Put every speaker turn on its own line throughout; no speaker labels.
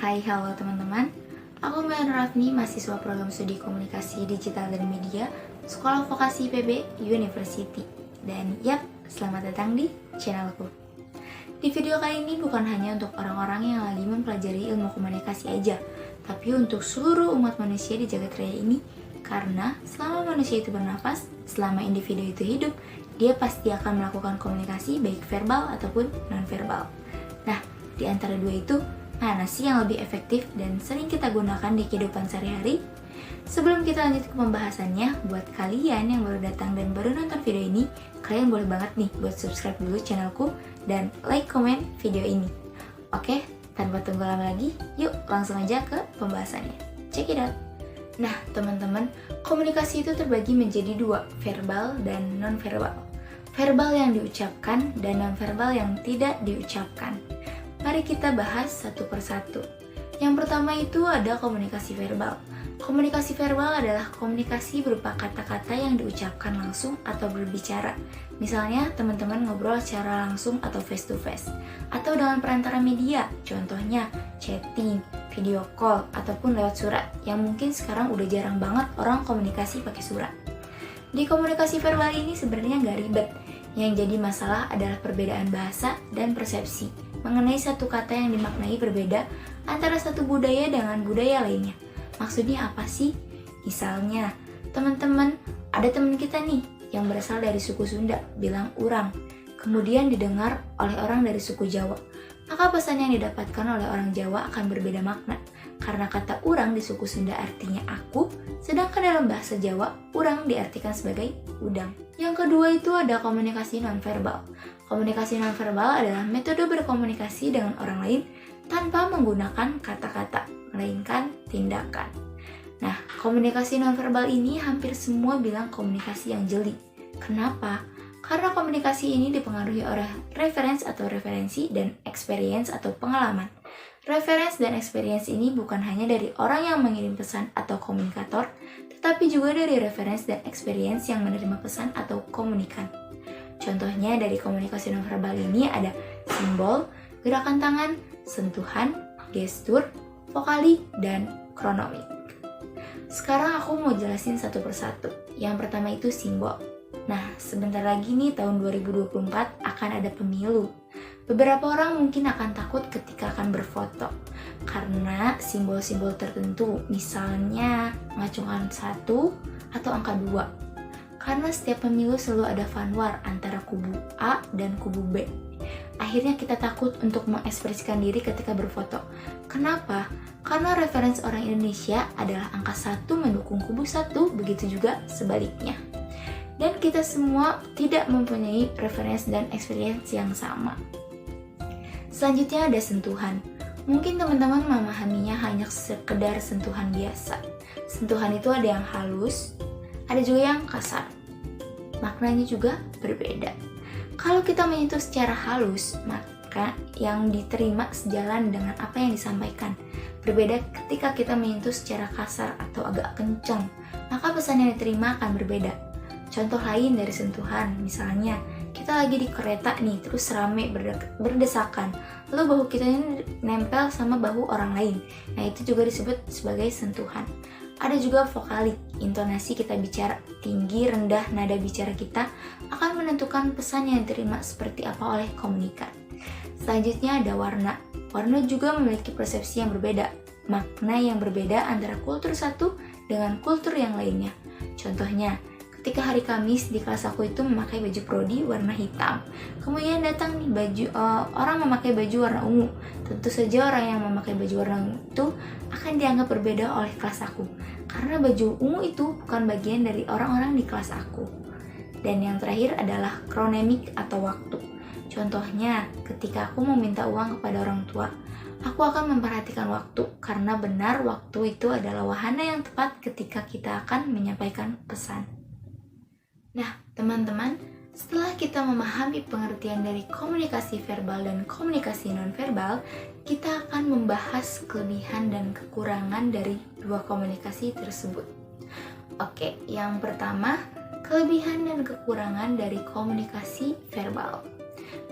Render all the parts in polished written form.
Hai, halo teman-teman. Aku Mbak Rafni, mahasiswa program studi komunikasi digital dan media, Sekolah Vokasi IPB University. Dan yap, selamat datang di channelku. Di video kali ini bukan hanya untuk orang-orang yang lagi mempelajari ilmu komunikasi aja, tapi untuk seluruh umat manusia di jagat raya ini, karena selama manusia itu bernafas, selama individu itu hidup, dia pasti akan melakukan komunikasi baik verbal ataupun non-verbal. Nah, di antara dua itu, mana sih yang lebih efektif dan sering kita gunakan di kehidupan sehari-hari? Sebelum kita lanjut ke pembahasannya, buat kalian yang baru datang dan baru nonton video ini, kalian boleh banget nih buat subscribe dulu channelku dan like, komen video ini. Oke, tanpa tunggu lama lagi, yuk langsung aja ke pembahasannya. Check it out! Nah, teman-teman, komunikasi itu terbagi menjadi dua, verbal dan non-verbal. Verbal yang diucapkan dan non-verbal yang tidak diucapkan. Mari kita bahas satu persatu. Yang pertama itu ada komunikasi verbal. Komunikasi verbal adalah komunikasi berupa kata-kata yang diucapkan langsung atau berbicara. Misalnya, teman-teman ngobrol secara langsung atau face to face. Atau dengan perantara media, contohnya chatting, video call, ataupun lewat surat. Yang mungkin sekarang udah jarang banget orang komunikasi pakai surat. Di komunikasi verbal ini sebenarnya nggak ribet. Yang jadi masalah adalah perbedaan bahasa dan persepsi mengenai satu kata yang dimaknai berbeda antara satu budaya dengan budaya lainnya. Maksudnya apa sih? Misalnya, teman-teman, ada teman kita nih yang berasal dari suku Sunda, bilang urang, kemudian didengar oleh orang dari suku Jawa. Maka pesan yang didapatkan oleh orang Jawa akan berbeda makna, karena kata urang di suku Sunda artinya aku, sedangkan dalam bahasa Jawa, urang diartikan sebagai udang. Yang kedua itu ada komunikasi nonverbal. Komunikasi nonverbal adalah metode berkomunikasi dengan orang lain tanpa menggunakan kata-kata, melainkan tindakan. Nah, komunikasi nonverbal ini hampir semua bilang komunikasi yang jeli. Kenapa? Karena komunikasi ini dipengaruhi oleh referensi dan experience atau pengalaman. Reference dan experience ini bukan hanya dari orang yang mengirim pesan atau komunikator, tetapi juga dari reference dan experience yang menerima pesan atau komunikan. Contohnya dari komunikasi nonverbal ini ada simbol, gerakan tangan, sentuhan, gestur, vokalik, dan kronomik. Sekarang aku mau jelasin satu persatu. Yang pertama itu simbol. Nah, sebentar lagi nih tahun 2024 akan ada pemilu. Beberapa orang mungkin akan takut ketika akan berfoto karena simbol-simbol tertentu, misalnya ngacungan 1 atau angka 2. Karena setiap pemilu selalu ada fanwar antara kubu A dan kubu B. Akhirnya kita takut untuk mengekspresikan diri ketika berfoto. Kenapa? Karena referensi orang Indonesia adalah angka 1 mendukung kubu 1, begitu juga sebaliknya. Dan kita semua tidak mempunyai referensi dan experience yang sama. Selanjutnya ada sentuhan. Mungkin teman-teman memahaminya hanya sekedar sentuhan biasa. Sentuhan itu ada yang halus, ada juga yang kasar. Maknanya juga berbeda. Kalau kita menyentuh secara halus, maka yang diterima sejalan dengan apa yang disampaikan. Berbeda ketika kita menyentuh secara kasar atau agak kencang, maka pesan yang diterima akan berbeda. Contoh lain dari sentuhan, misalnya kita lagi di kereta nih, terus rame berdesakan, lalu bahu kita ini nempel sama bahu orang lain. Nah, itu juga disebut sebagai sentuhan. Ada juga vokalik, intonasi kita bicara, tinggi, rendah, nada bicara kita akan menentukan pesan yang diterima seperti apa oleh komunikan. Selanjutnya ada warna. Warna juga memiliki persepsi yang berbeda, makna yang berbeda antara kultur satu dengan kultur yang lainnya. Contohnya, ketika hari Kamis di kelas aku itu memakai baju prodi warna hitam. Kemudian datang nih orang memakai baju warna ungu. Tentu saja orang yang memakai baju warna ungu itu akan dianggap berbeda oleh kelas aku. Karena baju ungu itu bukan bagian dari orang-orang di kelas aku. Dan yang terakhir adalah kronemik atau waktu. Contohnya, ketika aku meminta uang kepada orang tua, aku akan memperhatikan waktu karena benar waktu itu adalah wahana yang tepat ketika kita akan menyampaikan pesan. Nah, teman-teman, setelah kita memahami pengertian dari komunikasi verbal dan komunikasi nonverbal, kita akan membahas kelebihan dan kekurangan dari dua komunikasi tersebut. Oke, yang pertama, kelebihan dan kekurangan dari komunikasi verbal.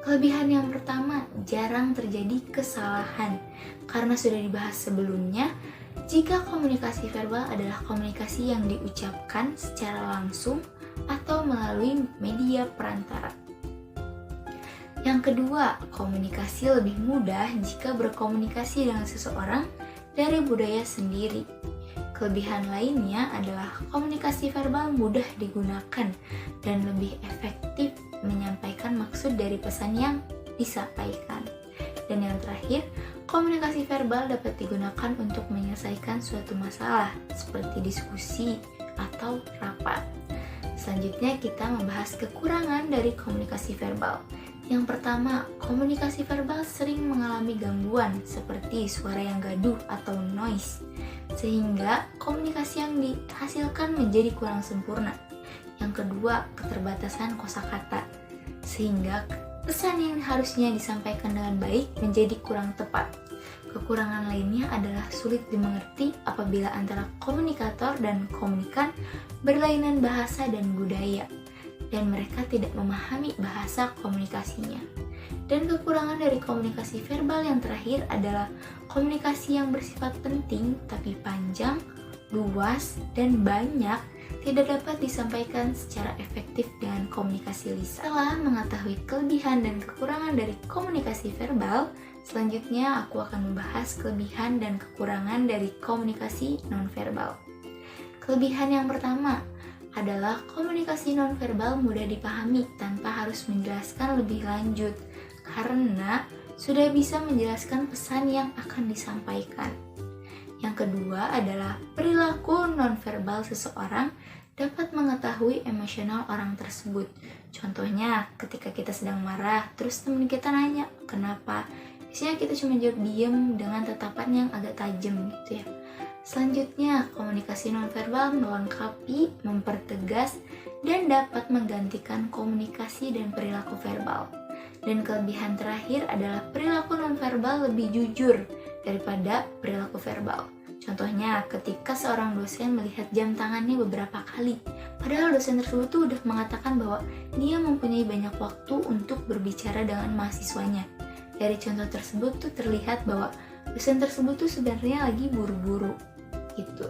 Kelebihan yang pertama, jarang terjadi kesalahan. Karena sudah dibahas sebelumnya, jika komunikasi verbal adalah komunikasi yang diucapkan secara langsung atau melalui media perantara. Yang kedua, komunikasi lebih mudah jika berkomunikasi dengan seseorang dari budaya sendiri. Kelebihan lainnya adalah komunikasi verbal mudah digunakan dan lebih efektif menyampaikan maksud dari pesan yang disampaikan. Dan yang terakhir, komunikasi verbal dapat digunakan untuk menyelesaikan suatu masalah seperti diskusi atau rapat. Selanjutnya kita membahas kekurangan dari komunikasi verbal. Yang pertama, komunikasi verbal sering mengalami gangguan seperti suara yang gaduh atau noise, sehingga komunikasi yang dihasilkan menjadi kurang sempurna. Yang kedua, keterbatasan kosakata, sehingga pesan yang harusnya disampaikan dengan baik menjadi kurang tepat. Kekurangan lainnya adalah sulit dimengerti apabila antara komunikator dan komunikan berlainan bahasa dan budaya, dan mereka tidak memahami bahasa komunikasinya. Dan kekurangan dari komunikasi verbal yang terakhir adalah komunikasi yang bersifat penting tapi panjang, luas, dan banyak tidak dapat disampaikan secara efektif dengan komunikasi lisan. Setelah mengetahui kelebihan dan kekurangan dari komunikasi verbal, selanjutnya aku akan membahas kelebihan dan kekurangan dari komunikasi nonverbal. Kelebihan yang pertama adalah komunikasi nonverbal mudah dipahami tanpa harus menjelaskan lebih lanjut karena sudah bisa menjelaskan pesan yang akan disampaikan. Yang kedua adalah perilaku nonverbal seseorang dapat mengetahui emosional orang tersebut. Contohnya, ketika kita sedang marah, terus teman kita nanya, kenapa? Biasanya kita cuma jawab diam dengan tatapan yang agak tajam gitu ya. Selanjutnya, komunikasi nonverbal melengkapi, mempertegas, dan dapat menggantikan komunikasi dan perilaku verbal. Dan kelebihan terakhir adalah perilaku nonverbal lebih jujur daripada perilaku verbal. Contohnya, ketika seorang dosen melihat jam tangannya beberapa kali, padahal dosen tersebut tuh udah mengatakan bahwa dia mempunyai banyak waktu untuk berbicara dengan mahasiswanya. Dari contoh tersebut tuh terlihat bahwa dosen tersebut tuh sebenarnya lagi buru-buru gitu.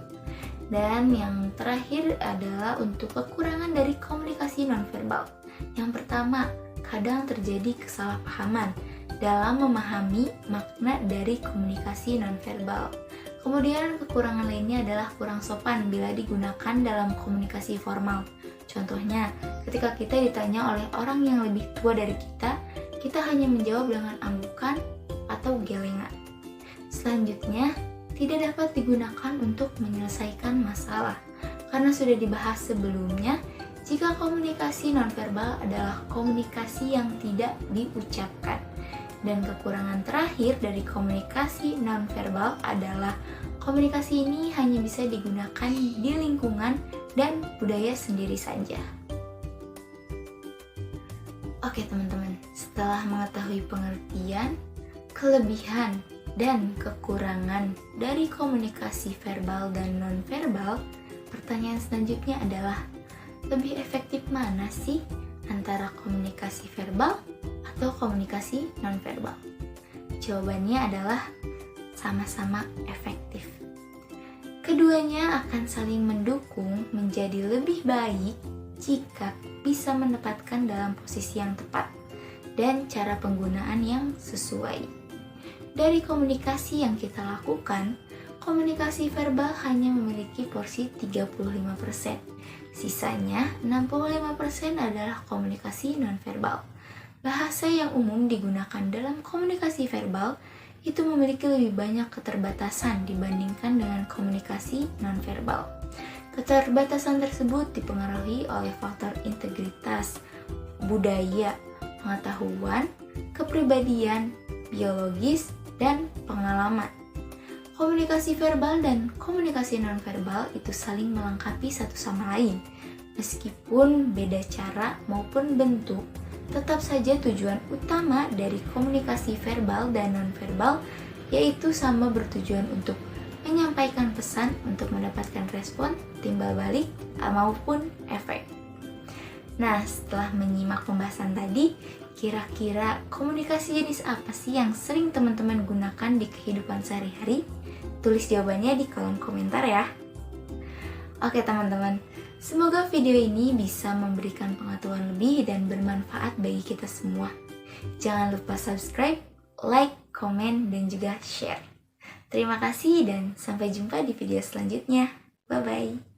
Dan yang terakhir adalah untuk kekurangan dari komunikasi nonverbal. Yang pertama, kadang terjadi kesalahpahaman dalam memahami makna dari komunikasi nonverbal. Kemudian kekurangan lainnya adalah kurang sopan bila digunakan dalam komunikasi formal. Contohnya, ketika kita ditanya oleh orang yang lebih tua dari kita hanya menjawab dengan anggukan atau gelengan. Selanjutnya, tidak dapat digunakan untuk menyelesaikan masalah. Karena sudah dibahas sebelumnya, jika komunikasi nonverbal adalah komunikasi yang tidak diucapkan. Dan kekurangan terakhir dari komunikasi nonverbal adalah komunikasi ini hanya bisa digunakan di lingkungan dan budaya sendiri saja. Oke teman-teman, setelah mengetahui pengertian, kelebihan, dan kekurangan dari komunikasi verbal dan nonverbal, pertanyaan selanjutnya adalah lebih efektif mana sih antara komunikasi verbal atau komunikasi nonverbal? Jawabannya adalah sama-sama efektif. Keduanya akan saling mendukung menjadi lebih baik jika bisa menempatkan dalam posisi yang tepat dan cara penggunaan yang sesuai. Dari komunikasi yang kita lakukan, komunikasi verbal hanya memiliki porsi 35%. Sisanya 65% adalah komunikasi nonverbal. Bahasa yang umum digunakan dalam komunikasi verbal itu memiliki lebih banyak keterbatasan dibandingkan dengan komunikasi nonverbal. Keterbatasan tersebut dipengaruhi oleh faktor integritas, budaya, pengetahuan, kepribadian, biologis, dan pengalaman. Komunikasi verbal dan komunikasi nonverbal itu saling melengkapi satu sama lain. Meskipun beda cara maupun bentuk, tetap saja tujuan utama dari komunikasi verbal dan nonverbal yaitu sama bertujuan untuk menyampaikan pesan untuk mendapatkan respon, timbal balik, maupun efek. Nah, setelah menyimak pembahasan tadi, Kira-kira komunikasi jenis apa sih yang sering teman-teman gunakan di kehidupan sehari-hari? Tulis jawabannya di kolom komentar ya. Oke teman-teman, semoga video ini bisa memberikan pengetahuan lebih dan bermanfaat bagi kita semua. Jangan lupa subscribe, like, komen, dan juga share. Terima kasih dan sampai jumpa di video selanjutnya. Bye-bye.